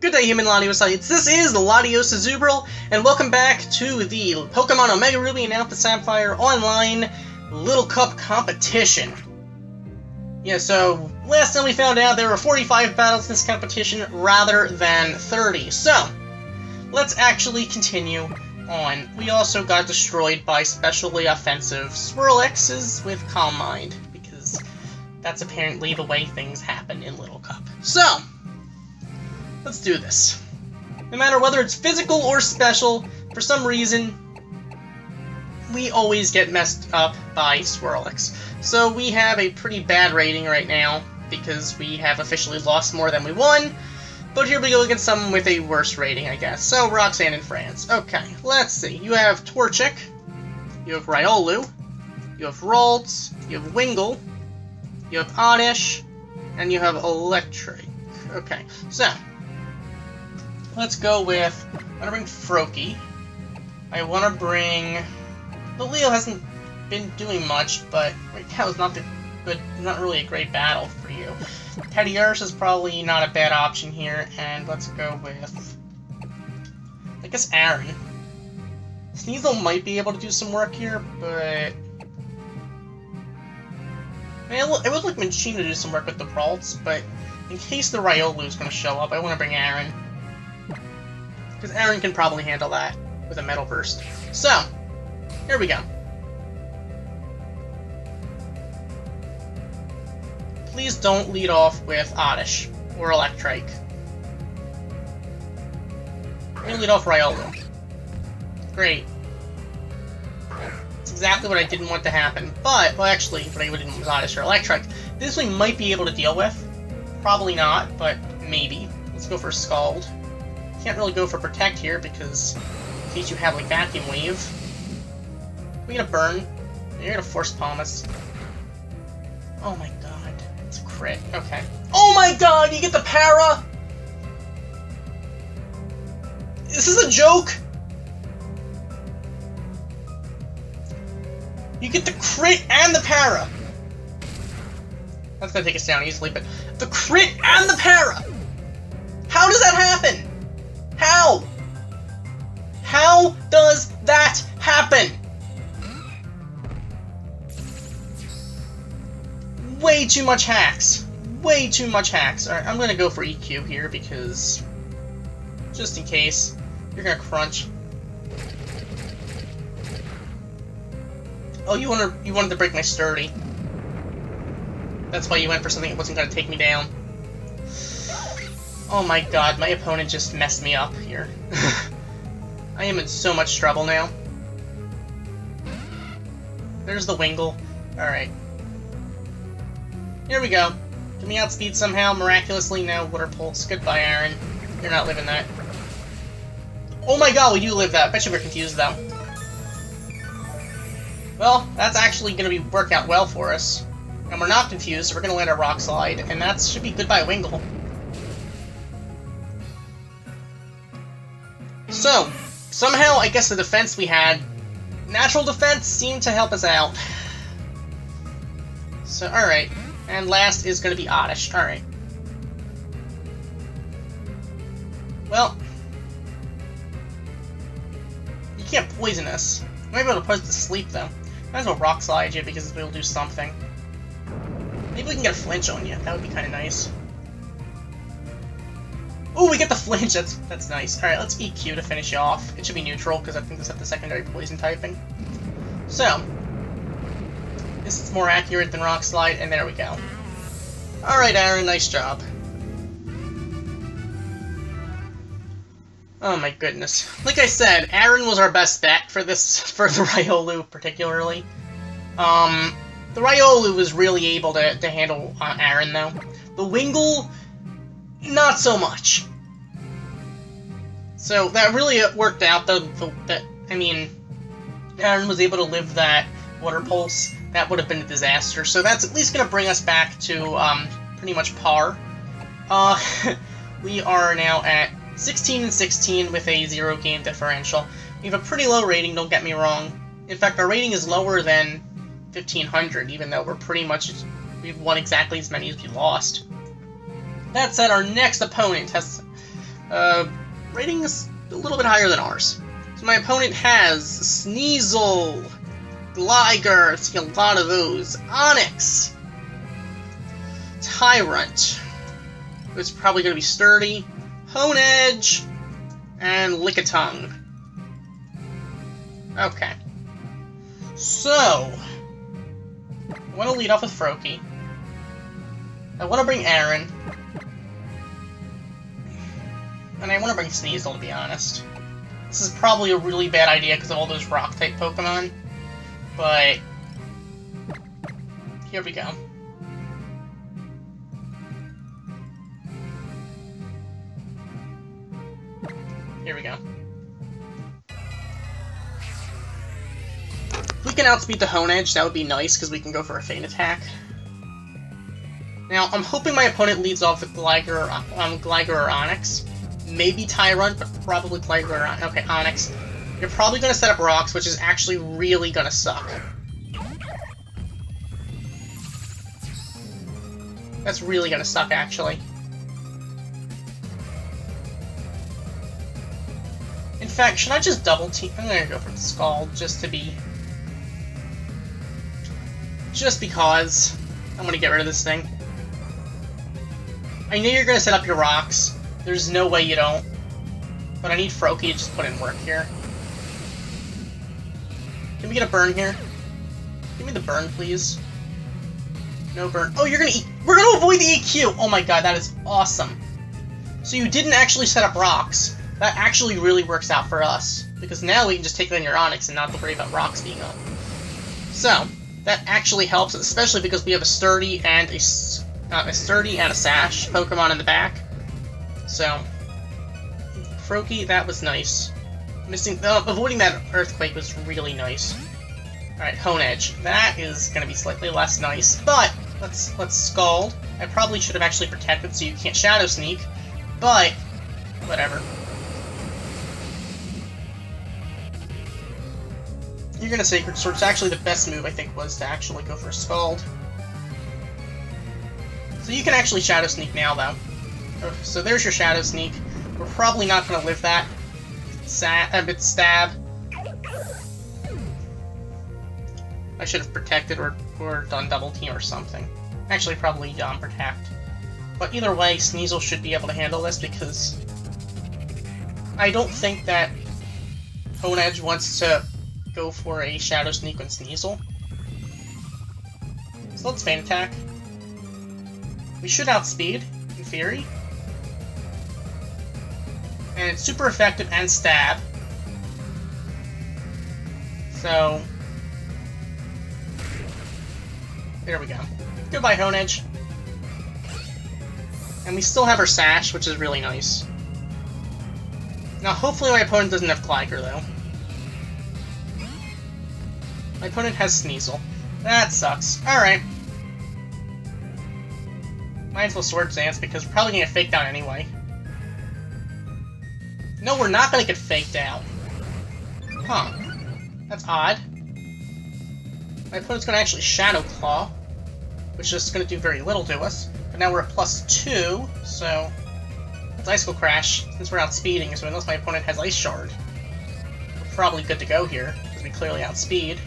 Good day, human Latiosites. This is Latiosa Zubril, and welcome back to the Pokemon Omega Ruby and Alpha Sapphire online Little Cup competition. Yeah, so last time we found out there were 45 battles in this competition rather than 30. So, let's actually continue on. We also got destroyed by specially offensive Swirlixes with Calm Mind, because that's apparently the way things happen in Little Cup. So, let's do this. No matter whether it's physical or special, for some reason, we always get messed up by Swirlix. So we have a pretty bad rating right now, because we have officially lost more than we won. But here we go against someone with a worse rating, I guess. So, Roxanne in France. Okay, let's see. You have Torchic, you have Riolu, you have Ralts, you have Wingull, you have Oddish, and you have Electric. Okay, so let's go with, I want to bring Froakie. I want to bring, the Leo hasn't been doing much, but right now is not really a great battle for you. Teddiursa is probably not a bad option here, and let's go with, I guess, Aaron. Sneasel might be able to do some work here, but I would like Minchino to do some work with the Ralts, but in case the Riolu is going to show up, I want to bring Aaron. Because Aaron can probably handle that with a Metal Burst. So, here we go. Please don't lead off with Oddish or Electrike. I'm going to lead off Riolu. Great. That's exactly what I didn't want to happen. But, well, actually, what I didn't want was Oddish or Electrike. This we might be able to deal with. Probably not, but maybe. Let's go for Scald. Can't really go for Protect here because in case you have like Vacuum Wave. We're gonna Burn. You're gonna Force Palm us. Oh my god. It's a crit. Okay. Oh my god! You get the Para! This is a joke! You get the crit and the Para! That's gonna take us down easily, but the crit and the Para! How does that happen? How? How does that happen? Way too much hacks. Way too much hacks. Alright, I'm gonna go for EQ here because just in case. You're gonna crunch. Oh, you wanted to break my sturdy. That's why you went for something that wasn't gonna take me down. Oh my god, my opponent just messed me up here. I am in so much trouble now. There's the Wingull. Alright. Here we go. Can we outspeed somehow? Miraculously, no. Water Pulse. Goodbye, Aaron. You're not living that. Oh my god, we do live that. Bet you we're confused, though. Well, that's actually going to work out well for us. And we're not confused, so we're going to land a Rock Slide, and that should be goodbye, Wingull. So, somehow, I guess the defense we had, natural defense, seemed to help us out. So, alright. And last is going to be Oddish. Alright. Well, you can't poison us. You might be able to put us to sleep, though. Might as well Rock Slide you, because we'll do something. Maybe we can get a flinch on you. That would be kind of nice. Ooh, we get the flinch! That's nice. Alright, let's EQ to finish you off. It should be neutral, because I think this has the secondary poison typing. So, this is more accurate than Rock Slide, and there we go. Alright, Aaron, nice job. Oh my goodness. Like I said, Aaron was our best bet for this, for the Riolu particularly. The Riolu was really able to handle Aaron, though. The Wingull, not so much. So that really worked out, though. I mean, Aaron was able to live that Water Pulse. That would have been a disaster. So that's at least going to bring us back to pretty much par. We are now at 16-16 with a 0-game differential. We have a pretty low rating, don't get me wrong. In fact, our rating is lower than 1500, even though we've won exactly as many as we lost. That said, our next opponent has Rating is a little bit higher than ours. So my opponent has Sneasel, Gligar, see a lot of those, Onyx, Tyrant, it's probably going to be Sturdy, Honedge, and Lickitung. Okay. So, I want to lead off with Froakie. I want to bring Aaron. And I want to bring Sneasel, to be honest. This is probably a really bad idea because of all those Rock-type Pokemon. But, here we go. Here we go. If we can outspeed the Honedge, that would be nice, because we can go for a Feint Attack. Now, I'm hoping my opponent leads off with Gligar or Onyx. Maybe Tyrant, but probably Gligar or Onyx. Okay, Onyx. You're probably going to set up Rocks, which is actually really going to suck. That's really going to suck, actually. In fact, should I just double team? I'm going to go for the Scald, just to be... Just because. I'm going to get rid of this thing. I know you're going to set up your Rocks. There's no way you don't. But I need Froakie to just put in work here. Can we get a burn here? Give me the burn, please. No burn. Oh, you're going to eat. We're going to avoid the EQ! Oh my god, that is awesome. So you didn't actually set up Rocks. That actually really works out for us. Because now we can just take on your Onyx and not have to worry about Rocks being up. So, that actually helps, especially because we have a Sturdy and a Sash Pokemon in the back. So, Froakie, that was nice. Avoiding that Earthquake was really nice. Alright, Honedge. That is going to be slightly less nice, but let's Scald. I probably should have actually protected so you can't Shadow Sneak, but whatever. You're going to Sacred Sword. Actually, the best move, I think, was to actually go for a Scald. So you can actually Shadow Sneak now, though. So there's your Shadow Sneak. We're probably not going to live that. Stab. I should have protected or done Double Team or something. Actually, probably Protect. But either way, Sneasel should be able to handle this because I don't think that Honedge wants to go for a Shadow Sneak on Sneasel. So let's Feint Attack. We should outspeed, in theory. And it's super effective and stab. So, there we go. Goodbye, Honedge. And we still have our Sash, which is really nice. Now, hopefully my opponent doesn't have Gligar, though. My opponent has Sneasel. That sucks. Alright. Might as well Swords Dance, because we're probably going to get faked out anyway. No, we're not going to get faked out. Huh. That's odd. My opponent's going to actually Shadow Claw, which is going to do very little to us. But now we're at +2, so let's Icicle Crash, since we're outspeeding, so unless my opponent has Ice Shard, we're probably good to go here, because we clearly outspeed.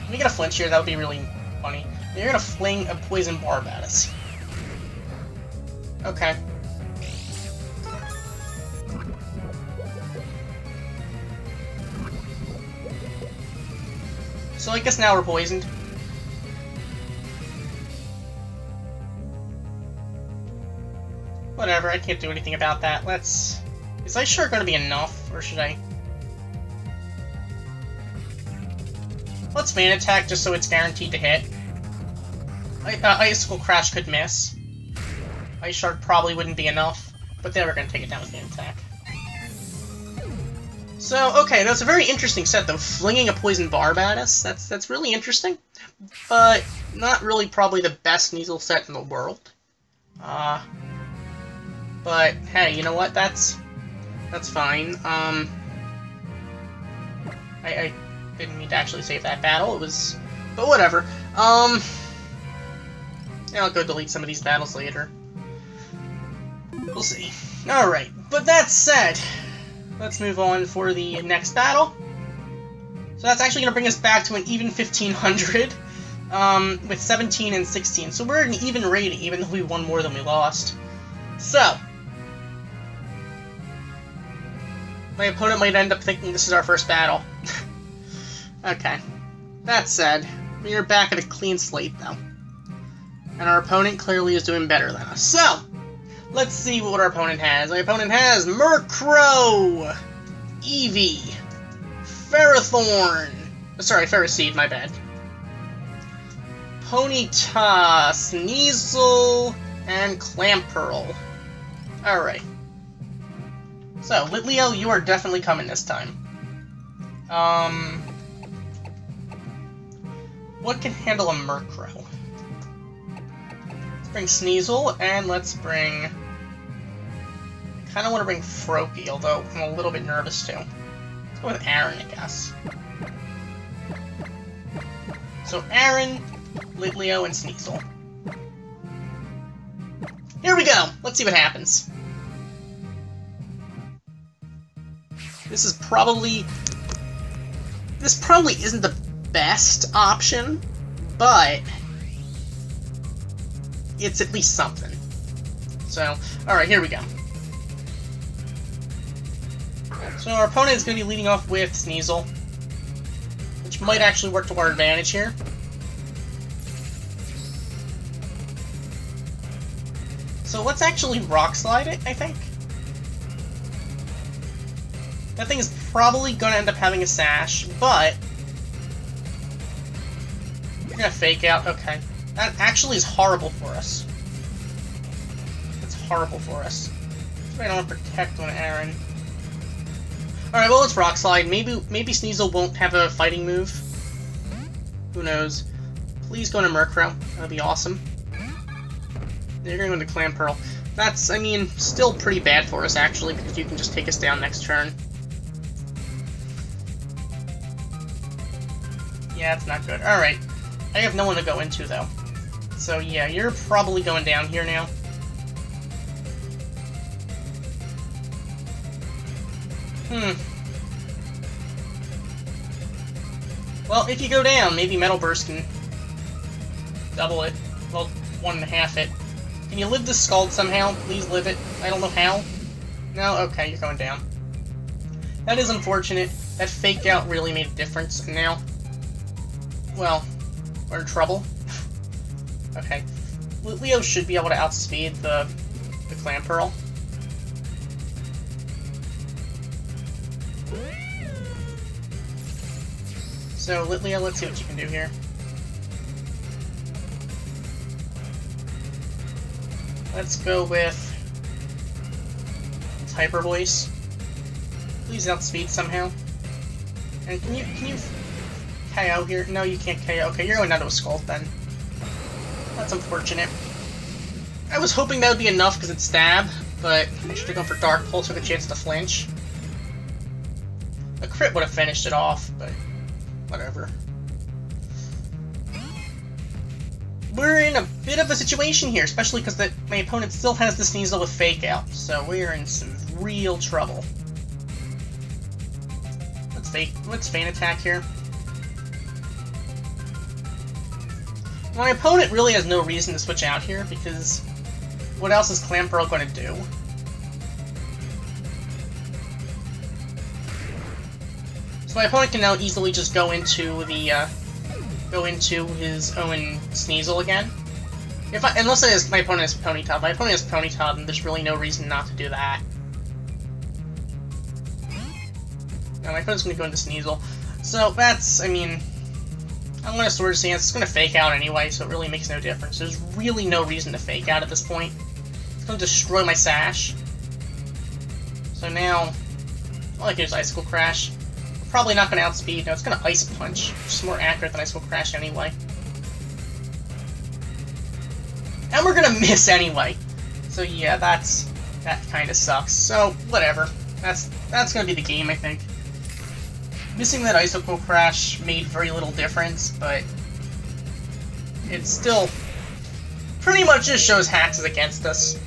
If we get a flinch here, that would be really funny. You're gonna fling a Poison Barb at us. Okay. So I guess now we're poisoned. Whatever, I can't do anything about that. Let's... Is Ice Shard gonna be enough, or should I... Let's Feint Attack just so it's guaranteed to hit. Icicle Crash could miss. Ice Shard probably wouldn't be enough, but then we're gonna take it down with Feint Attack. So, okay, that's a very interesting set, though. Flinging a Poison Barb at us, that's really interesting. But not really probably the best Sneasel set in the world. But, hey, you know what? That's fine. I didn't mean to actually save that battle. It was... But whatever. I'll go delete some of these battles later. We'll see. Alright, but that said, let's move on for the next battle. So that's actually going to bring us back to an even 1500, with 17 and 16. So we're at an even rating, even though we won more than we lost. So, my opponent might end up thinking this is our first battle. Okay. That said, we are back at a clean slate, though. And our opponent clearly is doing better than us. So, let's see what our opponent has. My opponent has Murkrow, Eevee, Ferrothorn. Sorry, Ferroseed, my bad. Ponyta, Sneasel, and Clamperl. Alright. So, Litleo, you are definitely coming this time. What can handle a Murkrow? Let's bring Sneasel, and let's bring... I kind of want to bring Froakie, although I'm a little bit nervous too. Let's go with Aaron, I guess. So Aaron, Litleo, and Sneasel. Here we go! Let's see what happens. This probably isn't the best option, but it's at least something. So, alright, here we go. So our opponent is going to be leading off with Sneasel, which might actually work to our advantage here. So let's actually Rock Slide it, I think. That thing is probably going to end up having a Sash, but... We're going to Fake Out. Okay. That actually is horrible for us. That's horrible for us. I don't want to Protect on Aaron. Alright, well, let's Rock Slide. Maybe Sneasel won't have a fighting move. Who knows? Please go into Murkrow. That'd be awesome. You're going to go into Clamperl. That's, I mean, still pretty bad for us, actually, because you can just take us down next turn. Yeah, it's not good. Alright. I have no one to go into, though. So, yeah, you're probably going down here now. Well, if you go down, maybe Metal Burst can double it. Well, 1.5 it. Can you live the Scald somehow? Please live it. I don't know how. No? Okay, you're going down. That is unfortunate. That Fake Out really made a difference, and now... Well, we're in trouble. Okay. Leo should be able to outspeed the Clamperl. So, Litleo, let's see what you can do here. Let's go with Hyper Voice. Please outspeed somehow. And can you KO here? No, you can't KO. Okay, you're going down to a Scald then. That's unfortunate. I was hoping that would be enough because it's Stab, but I should have gone for Dark Pulse with a chance to flinch. A crit would have finished it off, but whatever. We're in a bit of a situation here, especially because my opponent still has the Sneasel with Fake Out, so we're in some real trouble. Let's Feint Attack here. My opponent really has no reason to switch out here, because what else is Clamperl going to do? So my opponent can now easily just go into the his own Sneasel again. Unless my opponent has Ponyta. If my opponent has Ponyta, then there's really no reason not to do that. Now my opponent's going to go into Sneasel. So that's, I mean, I'm going to Sword Stance. It's going to Fake Out anyway, so it really makes no difference. There's really no reason to Fake Out at this point. It's going to destroy my Sash. So now, all I can do is Icicle Crash. We're probably not going to outspeed. No, it's going to Ice Punch, which is more accurate than Icicle Crash anyway. And we're going to miss anyway. So yeah, that kind of sucks. So, whatever. That's going to be the game, I think. Missing that Icicle Crash made very little difference, but it's still pretty much just shows Hax is against us.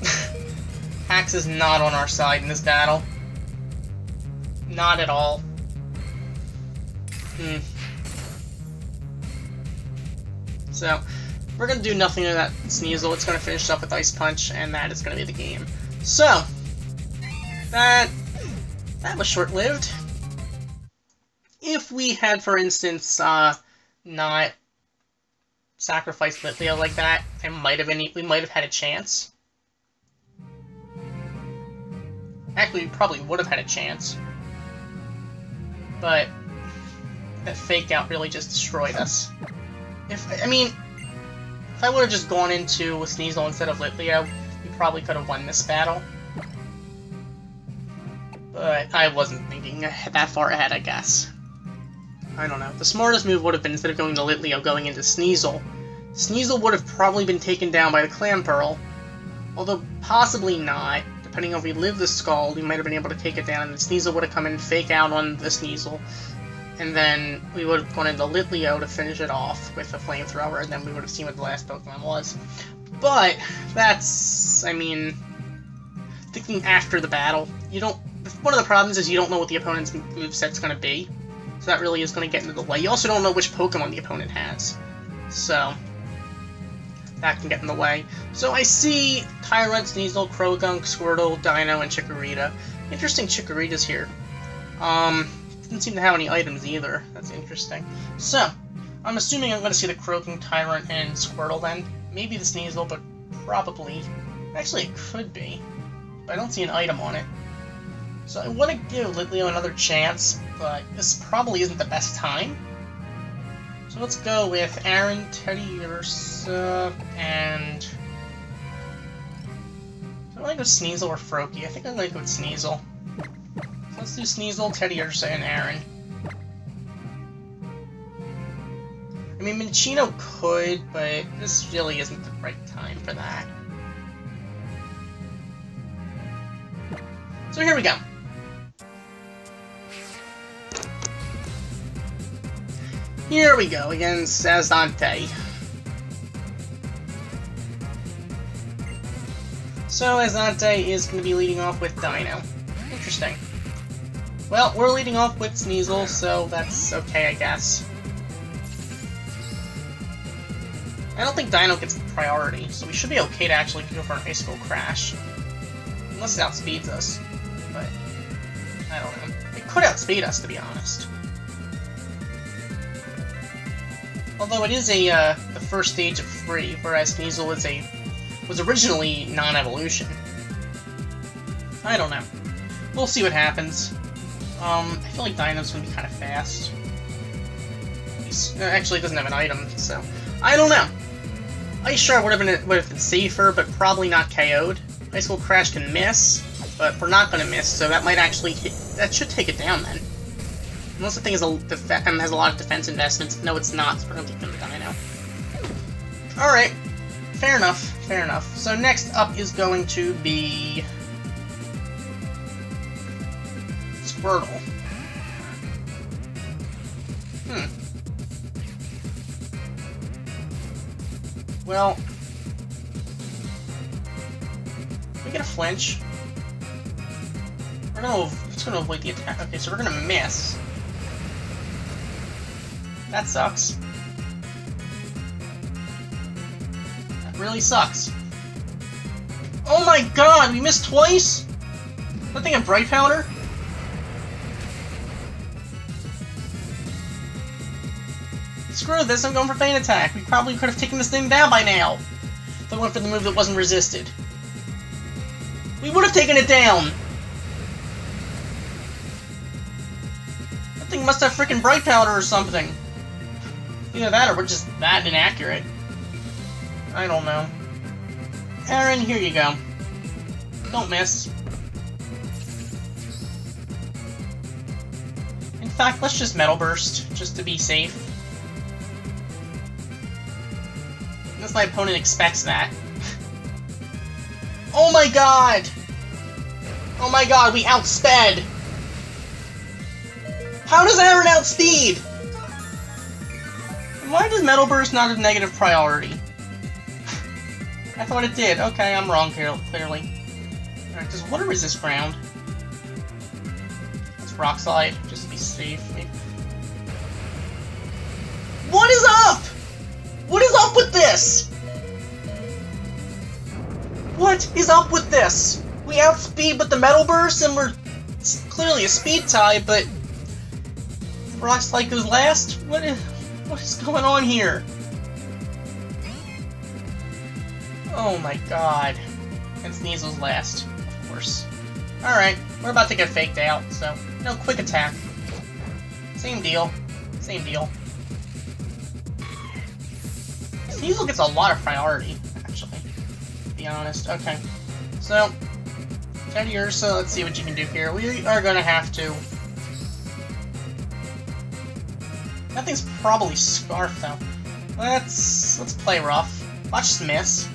Hax is not on our side in this battle. Not at all. So, we're going to do nothing to that Sneasel. It's going to finish up with Ice Punch, and that is going to be the game. So, that was short-lived. If we had, for instance, not sacrificed Litleo like that, we might have had a chance. Actually, we probably would have had a chance. But that fake out really just destroyed us. If I would have just gone into with Sneasel instead of Litleo, we probably could have won this battle. But I wasn't thinking that far ahead, I guess. I don't know. The smartest move would have been, instead of going to Litleo, going into Sneasel. Sneasel would have probably been taken down by the Clam Pearl. Although, possibly not. Depending on if we lived the Scald, we might have been able to take it down, and the Sneasel would have come in, fake out on the Sneasel. And then we would have gone into Litleo to finish it off with a Flamethrower, and then we would have seen what the last Pokemon was. But, that's, thinking after the battle, one of the problems is you don't know what the opponent's moveset's going to be. So that really is going to get into the way. You also don't know which Pokemon the opponent has. So, that can get in the way. So I see Tyrant, Sneasel, Croagunk, Squirtle, Dino, and Chikorita. Interesting Chikorita's here. Didn't seem to have any items either. That's interesting. So, I'm assuming I'm going to see the Croagunk, Tyrant, and Squirtle then. Maybe the Sneasel, but probably. Actually, it could be. But I don't see an item on it. So I want to give Litleo another chance, but this probably isn't the best time. So let's go with Aaron, Teddiursa, and... Do I like with Sneasel or Froakie? I think I like with Sneasel. So let's do Sneasel, Teddiursa, and Aaron. Minccino could, but this really isn't the right time for that. So here we go. Here we go, against Azante. So Azante is going to be leading off with Dino. Interesting. Well, we're leading off with Sneasel, so that's okay, I guess. I don't think Dino gets priority, so we should be okay to actually go for an Ice Skull Crash. Unless it outspeeds us. But, I don't know. It could outspeed us, to be honest. Although it is the first stage of 3, whereas Sneasel was originally non-evolution. I don't know. We'll see what happens. I feel like Dino's gonna be kind of fast. Actually, it doesn't have an item, so I don't know. Ice Shard would have been safer, but probably not KO'd. Ice Skull Crash can miss, but we're not gonna miss, so that might actually that should take it down then. Unless the thing has a lot of defense investments. No, it's not. So we're gonna leave them to Dino. Alright. Fair enough. Fair enough. So next up is going to be... Squirtle. Well... we get a flinch. It's gonna avoid the attack. Okay, so we're gonna miss. That sucks. That really sucks. Oh my god, we missed twice? That thing have Bright Powder? Screw this, I'm going for Feint Attack. We probably could have taken this thing down by now. If I went for the move that wasn't resisted. We would have taken it down! That thing must have freaking Bright Powder or something. Either that or we're just that inaccurate. I don't know. Aaron, here you go. Don't miss. In fact, let's just Metal Burst, just to be safe. Unless my opponent expects that. Oh my god! Oh my god, we outsped! How does Aaron outspeed? Why does Metal Burst not have negative priority? I thought it did. Okay, I'm wrong here, clearly. Alright, does water resist ground? Let's rock slide, just to be safe. Maybe. What is up? What is up with this? What is up with this? We outspeed with the metal burst, and we're clearly a speed tie, but rock slide goes last? What is going on here? Oh my god. And Sneasel's last, of course. Alright, we're about to get faked out, so no quick attack. Same deal. Same deal. Sneasel gets a lot of priority, actually. To be honest. Okay. So, Teddy Ursa, let's see what you can do here. We are gonna have to. That thing's probably Scarf, though. Let's play rough. Watch us miss.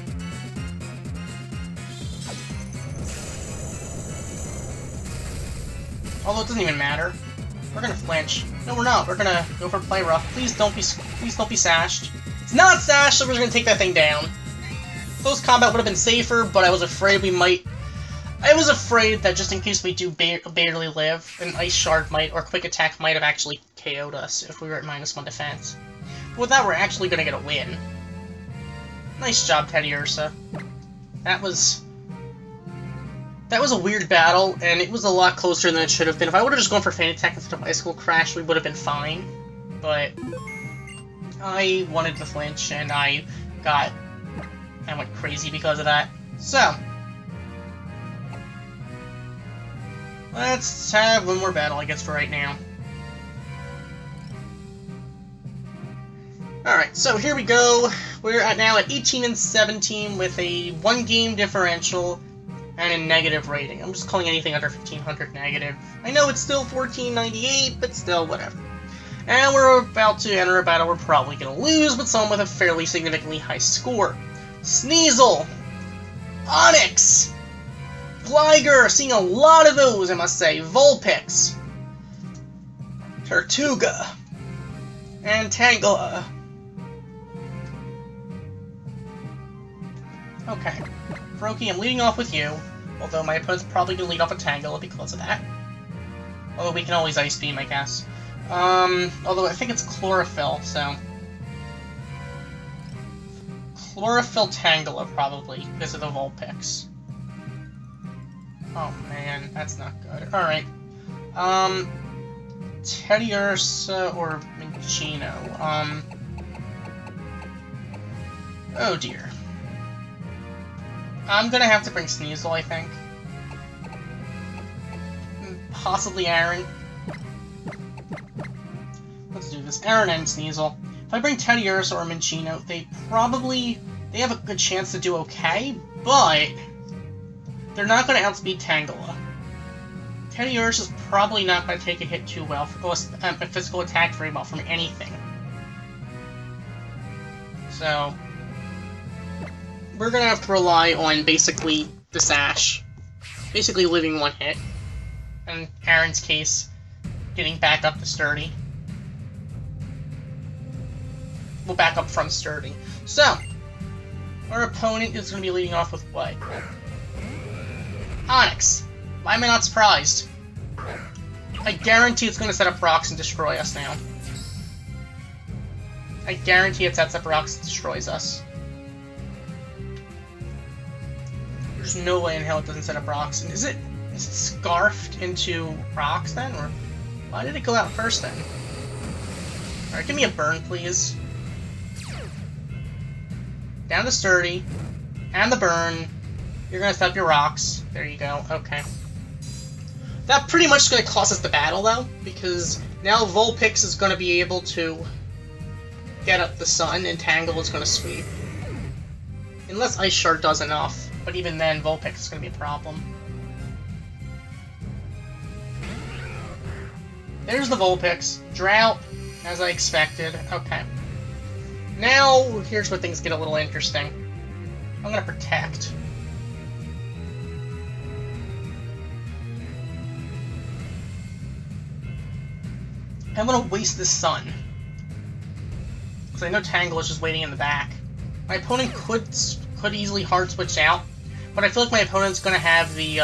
Although it doesn't even matter. We're gonna flinch. No, we're not. We're gonna go for play rough. Please don't be sashed. It's not sashed, so we're just gonna take that thing down. Close combat would have been safer, but I was afraid we might. I was afraid that just in case we do barely live, an Ice Shard might, or Quick Attack might have actually KO'd us if we were at -1 defense. But with that, we're actually gonna get a win. Nice job, Teddy Ursa. That was a weird battle, and it was a lot closer than it should have been. If I would have just gone for Feint Attack instead of Icicle Crash, we would have been fine. But I wanted to flinch, and I went crazy because of that. So, let's have one more battle, I guess, for right now. Alright, so here we go. We're now at 18 and 17 with a 1-game differential and a negative rating. I'm just calling anything under 1500 negative. I know it's still 1498, but still, whatever. And we're about to enter a battle we're probably going to lose, but someone with a fairly significantly high score. Sneasel! Onyx! Gligar! Seeing a lot of those, I must say. Vulpix! Tortuga! And Tangela. Okay. Froakie, I'm leading off with you. Although my opponent's probably going to lead off with Tangela because of that. Although we can always Ice Beam, I guess. Although I think it's Chlorophyll, so... Chlorophyll Tangela, probably, because of the Vulpix. Oh man, that's not good. Alright. Teddy Ursa or Minccino. Oh dear. I'm gonna have to bring Sneasel, I think. Possibly Aaron. Let's do this. Aaron and Sneasel. If I bring Teddy Ursa or Minccino, they have a good chance to do okay, but they're not gonna outspeed Tangela. Teddy Ursa's probably not gonna take a hit too well, or a physical attack very well from anything. So we're gonna have to rely on basically the Sash. Basically living one hit. In Aaron's case, getting back up to Sturdy. We'll back up from Sturdy. So, our opponent is gonna be leading off with what? Onyx. Why am I not surprised? I guarantee it's gonna set up rocks and destroy us now. I guarantee it sets up rocks and destroys us. There's no way in hell it doesn't set up rocks. And is it scarfed into rocks then? Or why did it go out first then? Alright, give me a burn, please. Down to Sturdy. And the burn. You're gonna set up your rocks. There you go. Okay. That pretty much is gonna cost us the battle, though, because now Vulpix is gonna be able to get up the sun, and Tangle is gonna sweep. Unless Ice Shard does enough. But even then, Vulpix is going to be a problem. There's the Vulpix. Drought, as I expected. Okay. Now, here's where things get a little interesting. I'm going to Protect. I'm going to waste this sun. Because I know Tangle is just waiting in the back. My opponent could easily hard switch out, but I feel like my opponent's gonna have the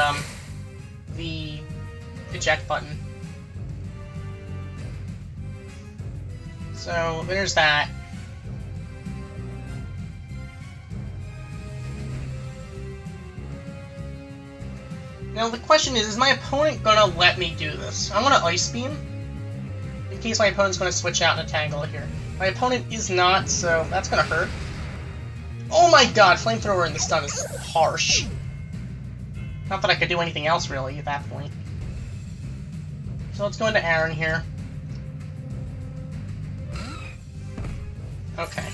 eject button. So there's that. Now the question is my opponent gonna let me do this? I'm gonna Ice Beam, in case my opponent's gonna switch out and Tangle it here. My opponent is not, so that's gonna hurt. Oh my god, Flamethrower in the stun is harsh. Not that I could do anything else really at that point. So let's go into Aaron here. Okay.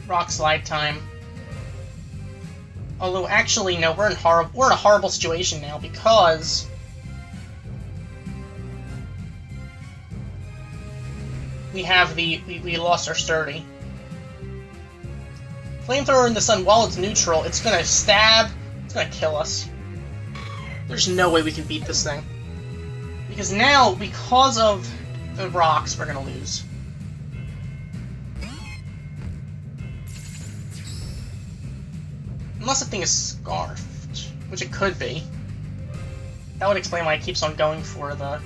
Rock Slide time. Although, actually, no, we're in a horrible situation now because we have we lost our Sturdy. Flamethrower in the sun, while it's neutral, it's gonna stab, it's gonna kill us. There's no way we can beat this thing. Because now, because of the rocks, we're gonna lose. Unless the thing is scarfed, which it could be. That would explain why it keeps on going for the...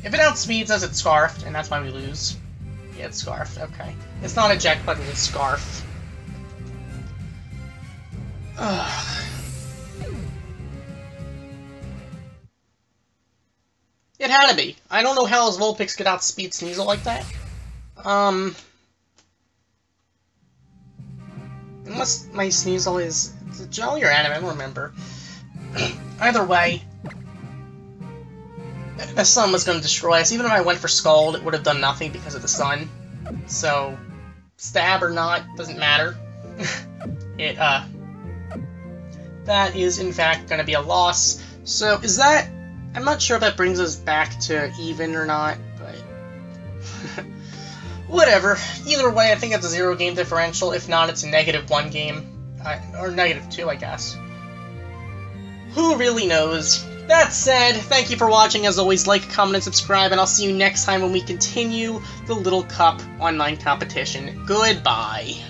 If it outspeeds us, it's scarfed, and that's why we lose. Yeah, it's scarfed, okay. It's not eject button, it's scarf. Ugh. It had to be. I don't know how his Vulpix could outspeed Sneasel like that. Unless my Sneasel is a Jelly or Anime, I don't remember. Either way, the sun was going to destroy us. Even if I went for Scald, it would have done nothing because of the sun. So, stab or not, doesn't matter. That is, in fact, going to be a loss. So, is that... I'm not sure if that brings us back to even or not, but... Whatever. Either way, I think it's a 0 game differential. If not, it's a -1 game. Or -2, I guess. Who really knows? That said, thank you for watching. As always, like, comment, and subscribe, and I'll see you next time when we continue the Little Cup online competition. Goodbye.